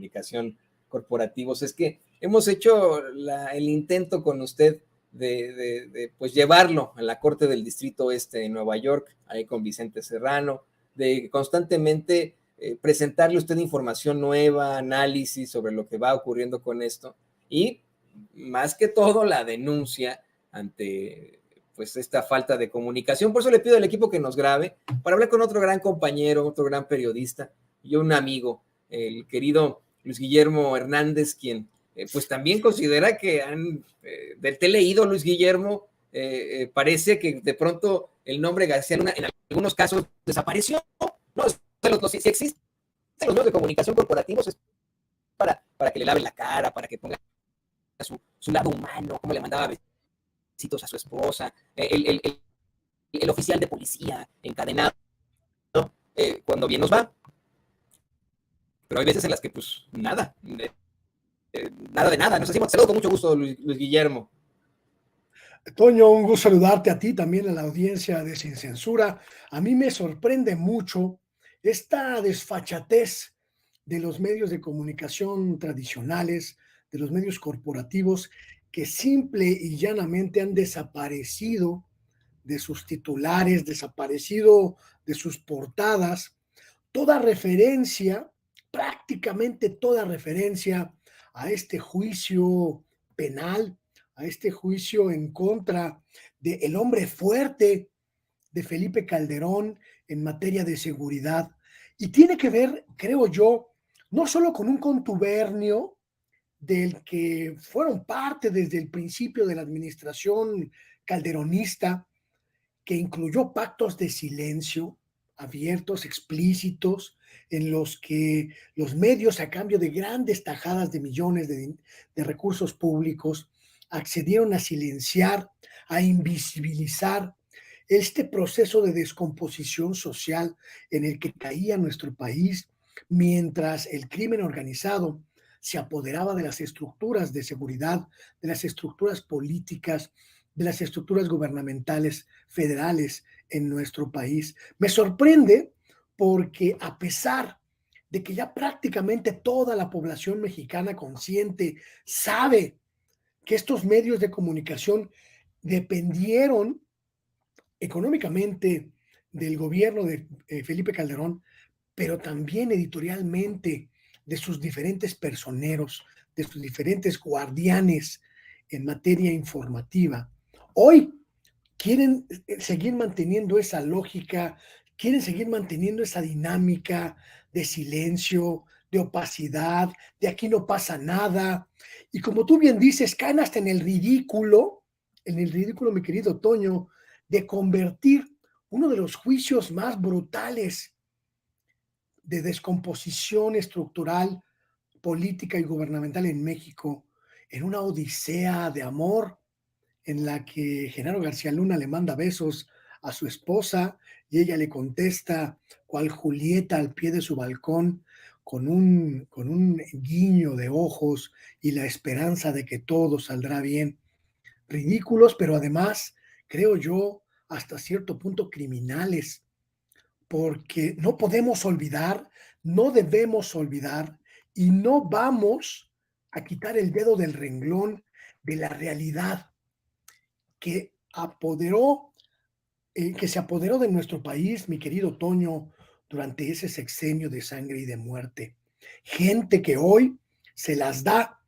comunicación corporativos. Es que hemos hecho el intento con usted de pues llevarlo a la Corte del Distrito Oeste de Nueva York, ahí con Vicente Serrano, de constantemente presentarle a usted información nueva, análisis sobre lo que va ocurriendo con esto, y más que todo la denuncia ante pues esta falta de comunicación. Por eso le pido al equipo que nos grabe para hablar con otro gran compañero, otro gran periodista y un amigo, el querido Luis Guillermo Hernández, quien pues también considera que del te leído, Luis Guillermo, parece que de pronto el nombre García Luna en algunos casos desapareció. No, si existen los medios de comunicación corporativos es para que le laven la cara, para que ponga su lado humano, como le mandaba besitos a su esposa, el oficial de policía encadenado, cuando bien nos va. Pero hay veces en las que pues nada, nada de nada. Nos decimos, saludo con mucho gusto, Luis Guillermo. Toño, un gusto saludarte a ti, también a la audiencia de Sin Censura. A mí me sorprende mucho esta desfachatez de los medios de comunicación tradicionales, de los medios corporativos, que simple y llanamente han desaparecido de sus titulares, desaparecido de sus portadas, toda referencia, prácticamente toda referencia a este juicio penal, a este juicio en contra del hombre fuerte de Felipe Calderón en materia de seguridad. Y tiene que ver, creo yo, no solo con un contubernio del que fueron parte desde el principio de la administración calderonista, que incluyó pactos de silencio abiertos, explícitos, en los que los medios, a cambio de grandes tajadas de millones de recursos públicos, accedieron a silenciar, a invisibilizar este proceso de descomposición social en el que caía nuestro país, mientras el crimen organizado se apoderaba de las estructuras de seguridad, de las estructuras políticas, de las estructuras gubernamentales federales en nuestro país. Me sorprende porque, a pesar de que ya prácticamente toda la población mexicana consciente sabe que estos medios de comunicación dependieron económicamente del gobierno de Felipe Calderón, pero también editorialmente de sus diferentes personeros, de sus diferentes guardianes en materia informativa. Hoy quieren seguir manteniendo esa lógica, quieren seguir manteniendo esa dinámica de silencio, de opacidad, de aquí no pasa nada. Y como tú bien dices, caen hasta en el ridículo, mi querido Toño, de convertir uno de los juicios más brutales de descomposición estructural, política y gubernamental en México en una odisea de amor en la que Genaro García Luna le manda besos a su esposa y ella le contesta cual Julieta al pie de su balcón con un guiño de ojos y la esperanza de que todo saldrá bien. Ridículos, pero además, creo yo, hasta cierto punto criminales, porque no podemos olvidar, no debemos olvidar y no vamos a quitar el dedo del renglón de la realidad que se apoderó de nuestro país, mi querido Toño, durante ese sexenio de sangre y de muerte. Gente que hoy se las da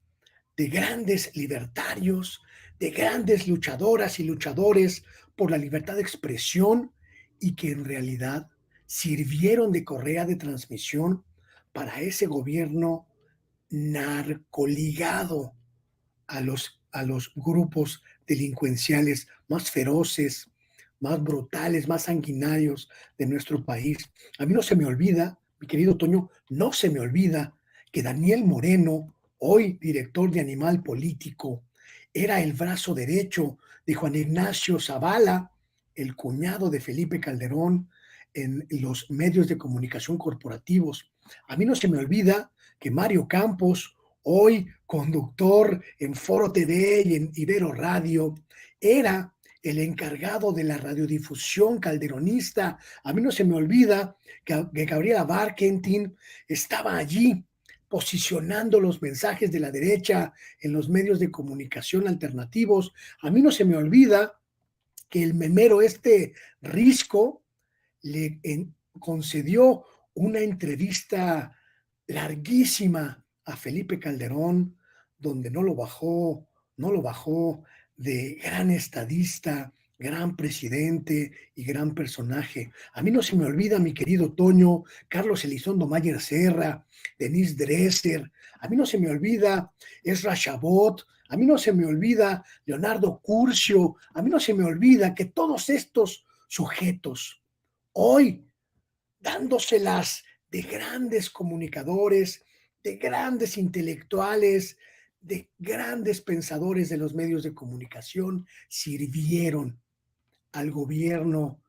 de grandes libertarios, de grandes luchadoras y luchadores por la libertad de expresión y que en realidad sirvieron de correa de transmisión para ese gobierno narcoligado a los grupos delincuenciales más feroces, más brutales, más sanguinarios de nuestro país. A mí no se me olvida, mi querido Toño, no se me olvida que Daniel Moreno, hoy director de Animal Político, era el brazo derecho de Juan Ignacio Zavala, el cuñado de Felipe Calderón, en los medios de comunicación corporativos. A mí no se me olvida que Mario Campos, hoy conductor en Foro TV y en Ibero Radio, era el encargado de la radiodifusión calderonista. A mí no se me olvida que Gabriela Barkentin estaba allí posicionando los mensajes de la derecha en los medios de comunicación alternativos. A mí no se me olvida que el memero Risco concedió una entrevista larguísima a Felipe Calderón, donde no lo bajó de gran estadista, gran presidente y gran personaje. A mí no se me olvida, mi querido Toño, Carlos Elizondo Mayer Serra, Denise Dresser, a mí no se me olvida Ezra Chabot, a mí no se me olvida Leonardo Curcio, a mí no se me olvida que todos estos sujetos hoy dándoselas de grandes comunicadores, de grandes intelectuales, de grandes pensadores de los medios de comunicación, sirvieron al gobierno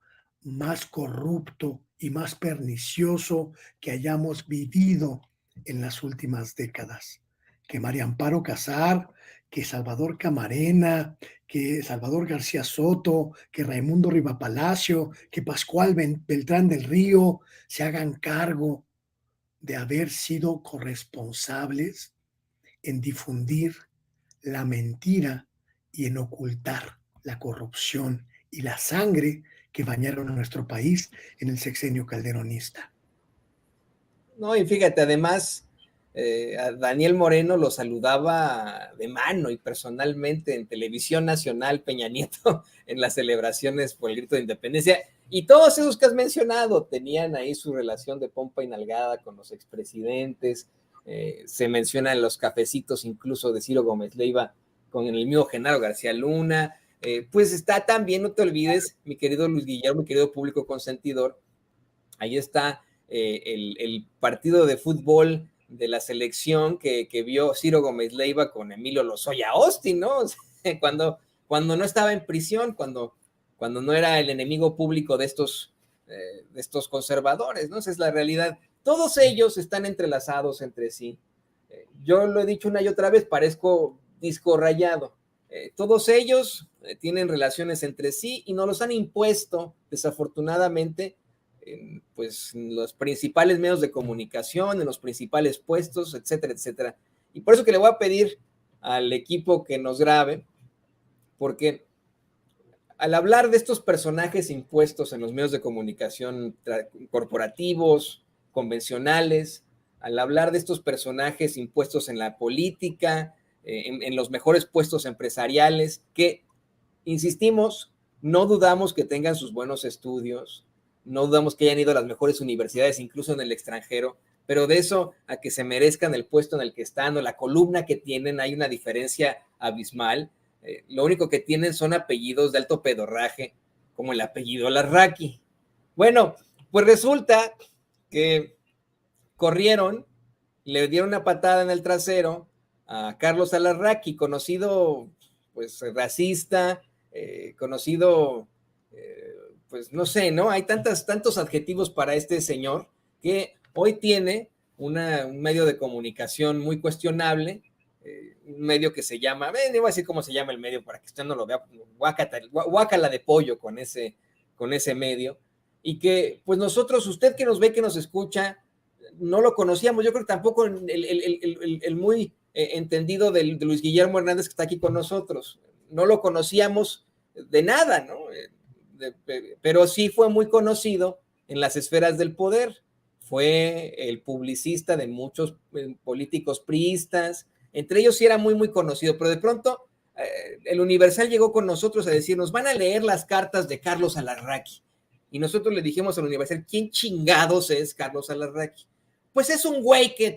más corrupto y más pernicioso que hayamos vivido en las últimas décadas. Que María Amparo Casar, que Salvador Camarena, que Salvador García Soto, que Raimundo Rivapalacio, que Pascual Beltrán del Río se hagan cargo de haber sido corresponsables en difundir la mentira y en ocultar la corrupción y la sangre que bañaron a nuestro país en el sexenio calderonista. No, y fíjate, además, a Daniel Moreno lo saludaba de mano y personalmente en Televisión Nacional, Peña Nieto, en las celebraciones por el grito de independencia. Y todos esos que has mencionado tenían ahí su relación de pompa y nalgada con los expresidentes. Se mencionan los cafecitos incluso de Ciro Gómez Leiva con el mismo Genaro García Luna. Pues está también, no te olvides, mi querido Luis Guillermo, mi querido público consentidor, ahí está el partido de fútbol de la selección que vio Ciro Gómez Leiva con Emilio Lozoya Austin, ¿no? Cuando no estaba en prisión, cuando no era el enemigo público de estos conservadores, ¿no? Esa es la realidad. Todos ellos están entrelazados entre sí. Yo lo he dicho una y otra vez, parezco disco rayado. Todos ellos tienen relaciones entre sí y nos los han impuesto, desafortunadamente, pues en los principales medios de comunicación, en los principales puestos, etcétera, etcétera. Y por eso que le voy a pedir al equipo que nos grabe, porque al hablar de estos personajes impuestos en los medios de comunicación corporativos, convencionales, al hablar de estos personajes impuestos en la política, en los mejores puestos empresariales, que, insistimos, no dudamos que tengan sus buenos estudios, no dudamos que hayan ido a las mejores universidades, incluso en el extranjero, pero de eso a que se merezcan el puesto en el que están o la columna que tienen, hay una diferencia abismal. Lo único que tienen son apellidos de alto pedorraje, como el apellido Larraqui. Bueno, pues resulta que corrieron, le dieron una patada en el trasero a Carlos Alarraqui, conocido pues racista, conocido, pues no sé, ¿no? Hay tantos adjetivos para este señor que hoy tiene un medio de comunicación muy cuestionable, un medio que se llama, no voy a decir cómo se llama el medio para que usted no lo vea, guácala de pollo con ese medio, y que pues nosotros, usted que nos ve, que nos escucha, no lo conocíamos. Yo creo que tampoco el muy entendido de Luis Guillermo Hernández, que está aquí con nosotros, no lo conocíamos de nada, ¿no? Pero sí fue muy conocido en las esferas del poder. Fue el publicista de muchos políticos priistas, entre ellos sí era muy, muy conocido, pero de pronto el Universal llegó con nosotros a decirnos, van a leer las cartas de Carlos Alarraqui. Y nosotros le dijimos al Universal, ¿quién chingados es Carlos Alarraqui? Pues es un güey que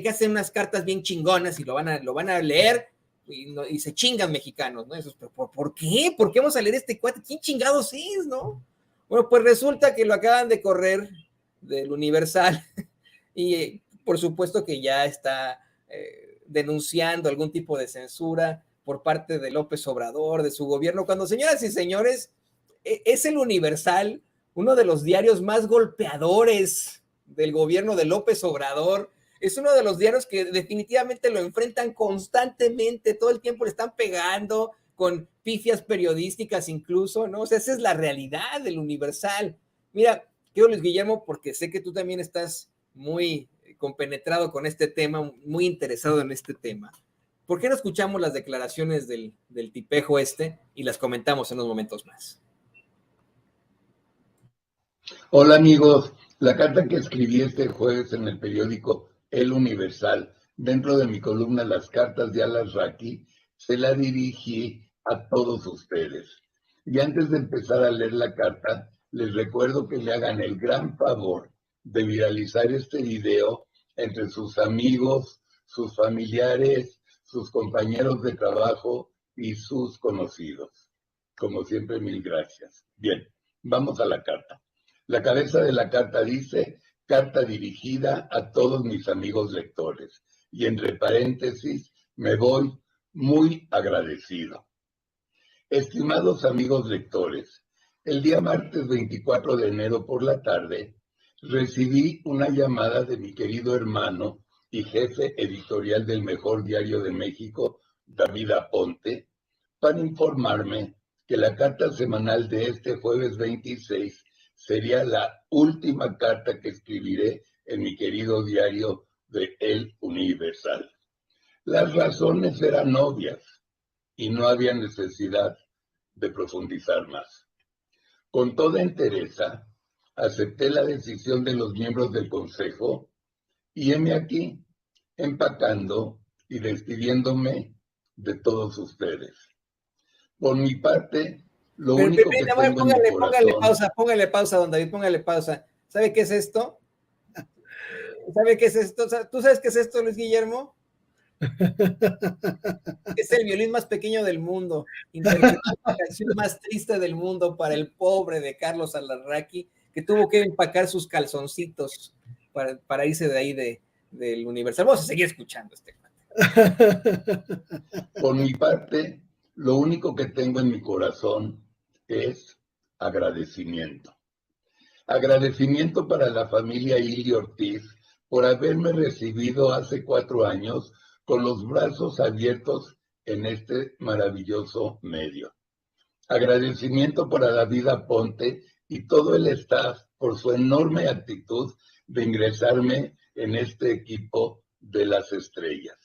hace unas cartas bien chingonas y lo van a leer y se chingan mexicanos, ¿no? Eso, pero ¿por qué? ¿Por qué vamos a leer este cuate? ¿Quién chingados es, no? Bueno, pues resulta que lo acaban de correr del Universal y por supuesto que ya está denunciando algún tipo de censura por parte de López Obrador, de su gobierno, cuando, señoras y señores, es el Universal uno de los diarios más golpeadores del gobierno de López Obrador. Es uno de los diarios que definitivamente lo enfrentan constantemente, todo el tiempo le están pegando con pifias periodísticas incluso, ¿no? O sea, esa es la realidad del Universal. Mira, quiero Luis Guillermo, porque sé que tú también estás muy compenetrado con este tema, muy interesado en este tema. ¿Por qué no escuchamos las declaraciones del tipejo y las comentamos en unos momentos más? Hola amigos, la carta que escribí este jueves en el periódico El Universal, dentro de mi columna Las cartas de Al-Azraqui, se la dirigí a todos ustedes. Y antes de empezar a leer la carta, les recuerdo que le hagan el gran favor de viralizar este video entre sus amigos, sus familiares, sus compañeros de trabajo y sus conocidos. Como siempre, mil gracias. Bien, vamos a la carta. La cabeza de la carta dice, carta dirigida a todos mis amigos lectores. Y entre paréntesis, me voy muy agradecido. Estimados amigos lectores, el día martes 24 de enero por la tarde, recibí una llamada de mi querido hermano y jefe editorial del mejor diario de México, David Aponte, para informarme que la carta semanal de este jueves 26 sería la última carta que escribiré en mi querido diario de El Universal. Las razones eran obvias y no había necesidad de profundizar más. Con toda entereza, acepté la decisión de los miembros del Consejo y heme aquí, empacando y despidiéndome de todos ustedes. Por mi parte, lo único que tengo en mi corazón... Póngale pausa, don David, póngale pausa. ¿Sabe qué es esto? ¿Sabe qué es esto? ¿Tú sabes qué es esto, Luis Guillermo? Es el violín más pequeño del mundo, interpretando la canción más triste del mundo para el pobre de Carlos Al-Azraqui, que tuvo que empacar sus calzoncitos para irse de ahí del Universal. Vamos a seguir escuchando este. Por mi parte, lo único que tengo en mi corazón es agradecimiento. Agradecimiento para la familia Ili Ortiz por haberme recibido hace 4 años con los brazos abiertos en este maravilloso medio. Agradecimiento para David Aponte y todo el staff por su enorme actitud de ingresarme en este equipo de las estrellas.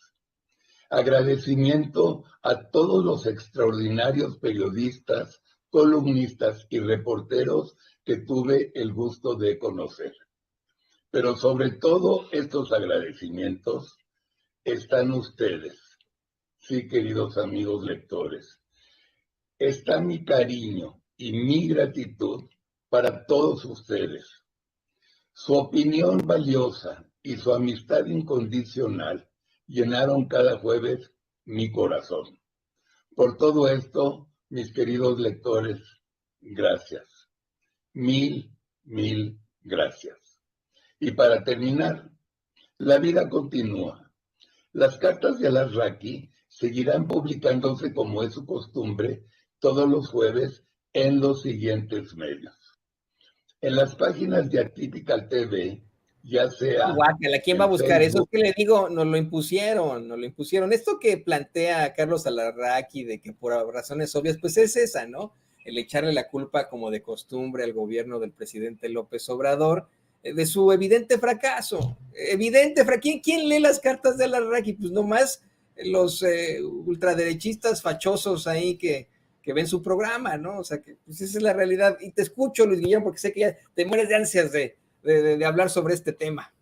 Agradecimiento a todos los extraordinarios periodistas, columnistas y reporteros que tuve el gusto de conocer. Pero sobre todo estos agradecimientos están ustedes, sí, queridos amigos lectores. Está mi cariño y mi gratitud para todos ustedes. Su opinión valiosa y su amistad incondicional llenaron cada jueves mi corazón. Por todo esto, mis queridos lectores, gracias. Mil gracias. Y para terminar, la vida continúa. Las cartas de Al-Azraqui seguirán publicándose como es su costumbre todos los jueves en los siguientes medios. En las páginas de Atypical TV, ya sea... Guácala, ¿quién va a buscar Facebook, eso? Es que le digo, nos lo impusieron. Esto que plantea Carlos Al-Azraqui de que por razones obvias, pues es esa, ¿no? El echarle la culpa como de costumbre al gobierno del presidente López Obrador de su evidente fracaso. ¿Quién lee las cartas de Al-Azraqui? Pues nomás los ultraderechistas fachosos ahí que ven su programa, ¿no? O sea, que pues esa es la realidad. Y te escucho, Luis Guillermo, porque sé que ya te mueres de ansias de hablar sobre este tema.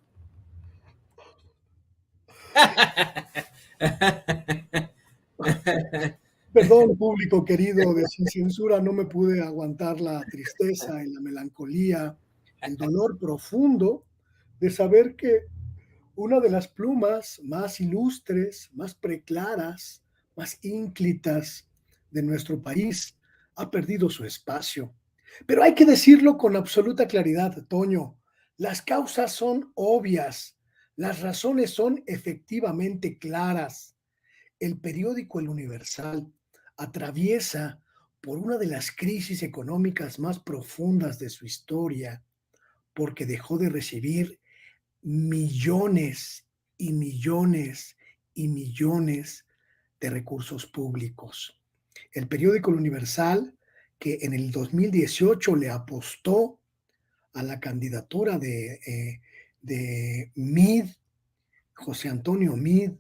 Perdón, público querido de Sin Censura, no me pude aguantar la tristeza y la melancolía, el dolor profundo de saber que una de las plumas más ilustres, más preclaras, más ínclitas de nuestro país ha perdido su espacio. Pero hay que decirlo con absoluta claridad, Toño, las causas son obvias, las razones son efectivamente claras. El periódico El Universal atraviesa por una de las crisis económicas más profundas de su historia, porque dejó de recibir millones y millones y millones de recursos públicos. El periódico El Universal, que en el 2018 le apostó a la candidatura de Mid José Antonio Meade,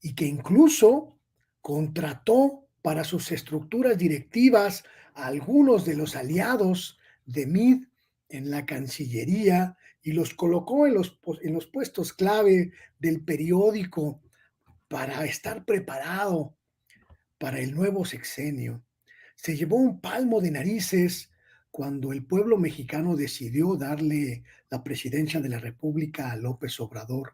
y que incluso contrató para sus estructuras directivas a algunos de los aliados de Meade en la Cancillería y los colocó en los puestos clave del periódico para estar preparado para el nuevo sexenio. Se llevó un palmo de narices cuando el pueblo mexicano decidió darle la presidencia de la República a López Obrador.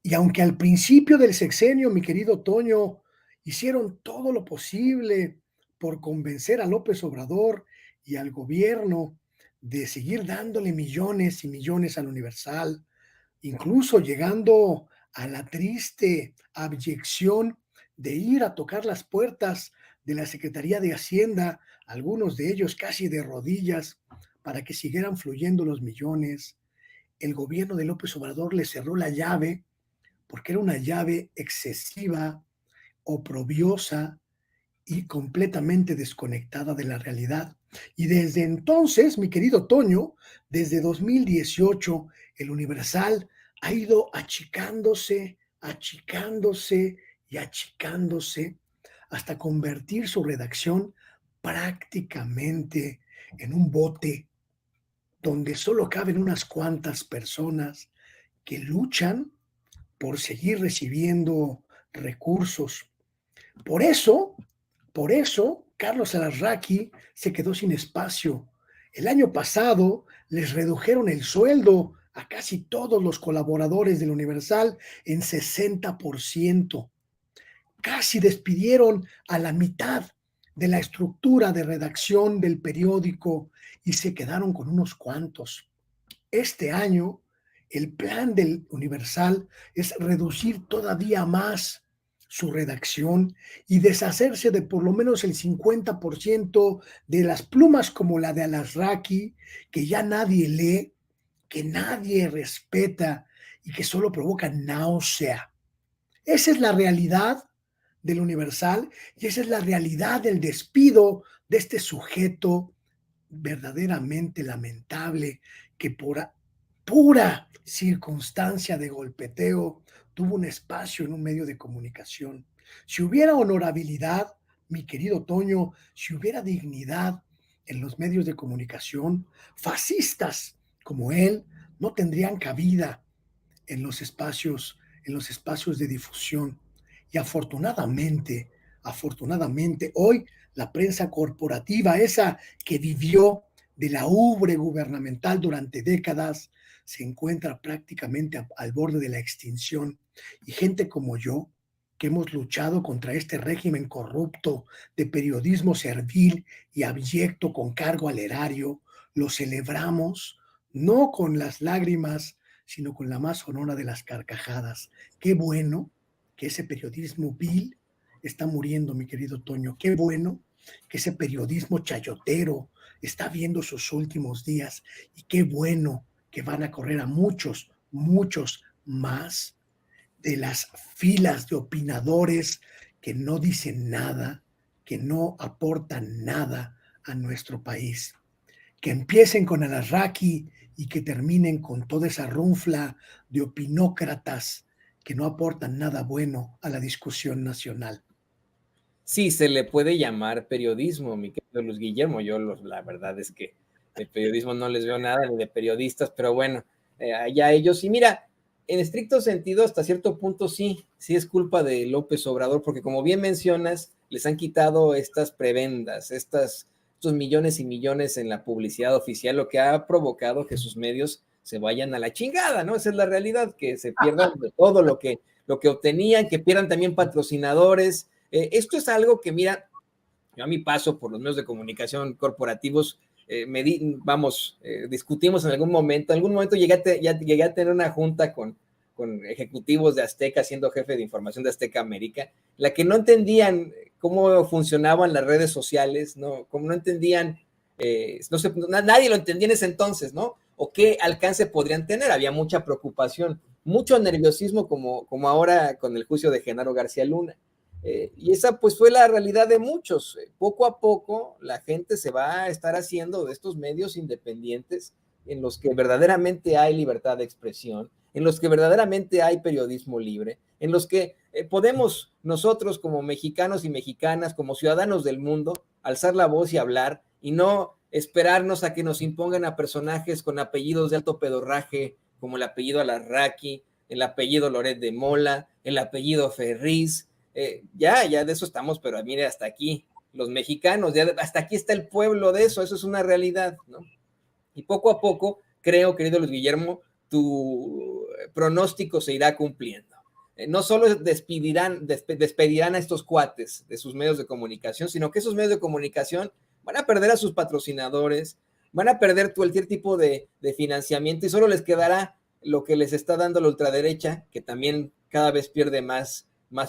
Y aunque al principio del sexenio, mi querido Toño, hicieron todo lo posible por convencer a López Obrador y al gobierno de seguir dándole millones y millones al Universal, incluso llegando a la triste abyección de ir a tocar las puertas de la Secretaría de Hacienda, algunos de ellos casi de rodillas, para que siguieran fluyendo los millones. El gobierno de López Obrador le cerró la llave porque era una llave excesiva, oprobiosa y completamente desconectada de la realidad. Y desde entonces, mi querido Toño, desde 2018, el Universal ha ido achicándose, achicándose y achicándose hasta convertir su redacción prácticamente en un bote donde solo caben unas cuantas personas que luchan por seguir recibiendo recursos. Por eso, Carlos Alarraqui se quedó sin espacio. El año pasado les redujeron el sueldo a casi todos los colaboradores del Universal en 60%. Casi despidieron a la mitad de la estructura de redacción del periódico y se quedaron con unos cuantos. Este año, el plan del Universal es reducir todavía más su redacción y deshacerse de por lo menos el 50% de las plumas como la de Alarraqui, que ya nadie lee, que nadie respeta y que solo provoca náusea. Esa es la realidad del Universal y esa es la realidad del despido de este sujeto verdaderamente lamentable que por pura circunstancia de golpeteo tuvo un espacio en un medio de comunicación. Si hubiera honorabilidad, mi querido Toño, si hubiera dignidad en los medios de comunicación, fascistas como él no tendrían cabida en los espacios de difusión. Y afortunadamente, hoy la prensa corporativa, esa que vivió de la ubre gubernamental durante décadas, se encuentra prácticamente al borde de la extinción. Y gente como yo, que hemos luchado contra este régimen corrupto de periodismo servil y abyecto con cargo al erario, lo celebramos no con las lágrimas, sino con la más sonora de las carcajadas. Qué bueno que ese periodismo vil está muriendo, mi querido Toño. Qué bueno que ese periodismo chayotero está viendo sus últimos días y qué bueno que van a correr a muchos, muchos más de las filas de opinadores que no dicen nada, que no aportan nada a nuestro país. Que empiecen con Alarraqui y que terminen con toda esa runfla de opinócratas que no aportan nada bueno a la discusión nacional. Sí, se le puede llamar periodismo, mi querido Luis Guillermo. La verdad es que de periodismo no les veo nada, ni de periodistas, pero bueno, allá ellos. Y mira, en estricto sentido, hasta cierto punto sí es culpa de López Obrador, porque como bien mencionas, les han quitado estas prebendas, estos millones y millones en la publicidad oficial, lo que ha provocado que sus medios se vayan a la chingada, ¿no? Esa es la realidad, que se pierdan de todo lo que obtenían, que pierdan también patrocinadores. Esto es algo que, mira, yo a mi paso por los medios de comunicación corporativos, discutimos en algún momento llegué a tener una junta con ejecutivos de Azteca, siendo jefe de información de Azteca América, la que no entendían cómo funcionaban las redes sociales, ¿no? Como no entendían, nadie lo entendía en ese entonces, ¿no? O qué alcance podrían tener, había mucha preocupación, mucho nerviosismo como ahora con el juicio de Genaro García Luna. Y esa pues fue la realidad de muchos. Poco a poco la gente se va a estar haciendo de estos medios independientes en los que verdaderamente hay libertad de expresión, en los que verdaderamente hay periodismo libre, en los que podemos nosotros como mexicanos y mexicanas, como ciudadanos del mundo, alzar la voz y hablar y no esperarnos a que nos impongan a personajes con apellidos de alto pedorraje, como el apellido Alarraqui, el apellido Loret de Mola, el apellido Ferriz. Ya de eso estamos, pero mire, hasta aquí, los mexicanos, ya hasta aquí está el pueblo de eso es una realidad, ¿no? Y poco a poco, creo, querido Luis Guillermo, tu pronóstico se irá cumpliendo. No solo despedirán a estos cuates de sus medios de comunicación, sino que esos medios de comunicación van a perder a sus patrocinadores, van a perder cualquier tipo de financiamiento y solo les quedará lo que les está dando la ultraderecha, que también cada vez pierde más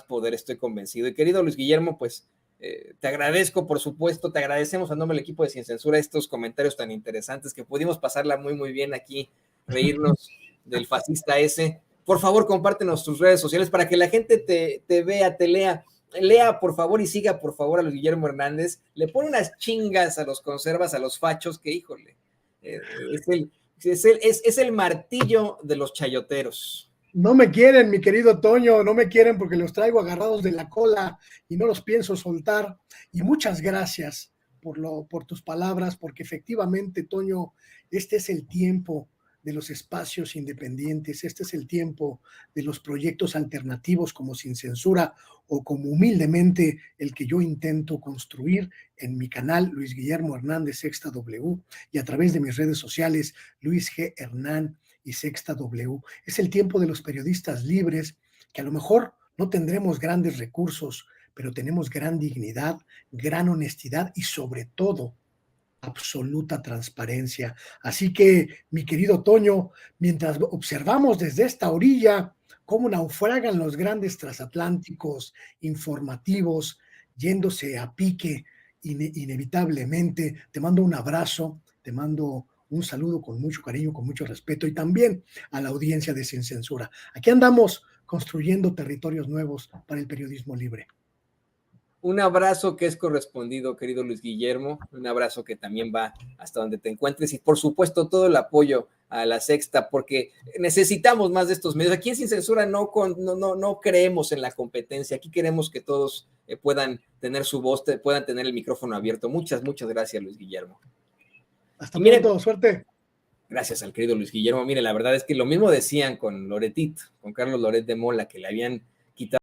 poder, estoy convencido. Y querido Luis Guillermo, pues te agradezco, por supuesto, te agradecemos a nombre del equipo de Sin Censura estos comentarios tan interesantes, que pudimos pasarla muy, muy bien aquí, reírnos del fascista ese. Por favor, compártenos tus redes sociales para que la gente te vea, te lea. Lea, por favor, y siga, por favor, a Luis Guillermo Hernández. Le pone unas chingas a los conservas, a los fachos, que híjole, es el martillo de los chayoteros. No me quieren, mi querido Toño, no me quieren porque los traigo agarrados de la cola y no los pienso soltar. Y muchas gracias por tus palabras, porque efectivamente, Toño, este es el tiempo de los espacios independientes, este es el tiempo de los proyectos alternativos como Sin Censura o como humildemente el que yo intento construir en mi canal Luis Guillermo Hernández Sexta W y a través de mis redes sociales Luis G. Hernán y Sexta W. Es el tiempo de los periodistas libres, que a lo mejor no tendremos grandes recursos, pero tenemos gran dignidad, gran honestidad y sobre todo absoluta transparencia. Así que, mi querido Toño, mientras observamos desde esta orilla cómo naufragan los grandes transatlánticos informativos, yéndose a pique inevitablemente, te mando un abrazo, te mando un saludo con mucho cariño, con mucho respeto y también a la audiencia de Sin Censura. Aquí andamos construyendo territorios nuevos para el periodismo libre. Un abrazo que es correspondido, querido Luis Guillermo, un abrazo que también va hasta donde te encuentres y por supuesto todo el apoyo a la Sexta, porque necesitamos más de estos medios. Aquí en Sin Censura no creemos en la competencia, aquí queremos que todos puedan tener su voz, puedan tener el micrófono abierto. Muchas gracias, Luis Guillermo. Hasta pronto, suerte. Gracias al querido Luis Guillermo. Mire, la verdad es que lo mismo decían con Loretito, con Carlos Loret de Mola, que le habían quitado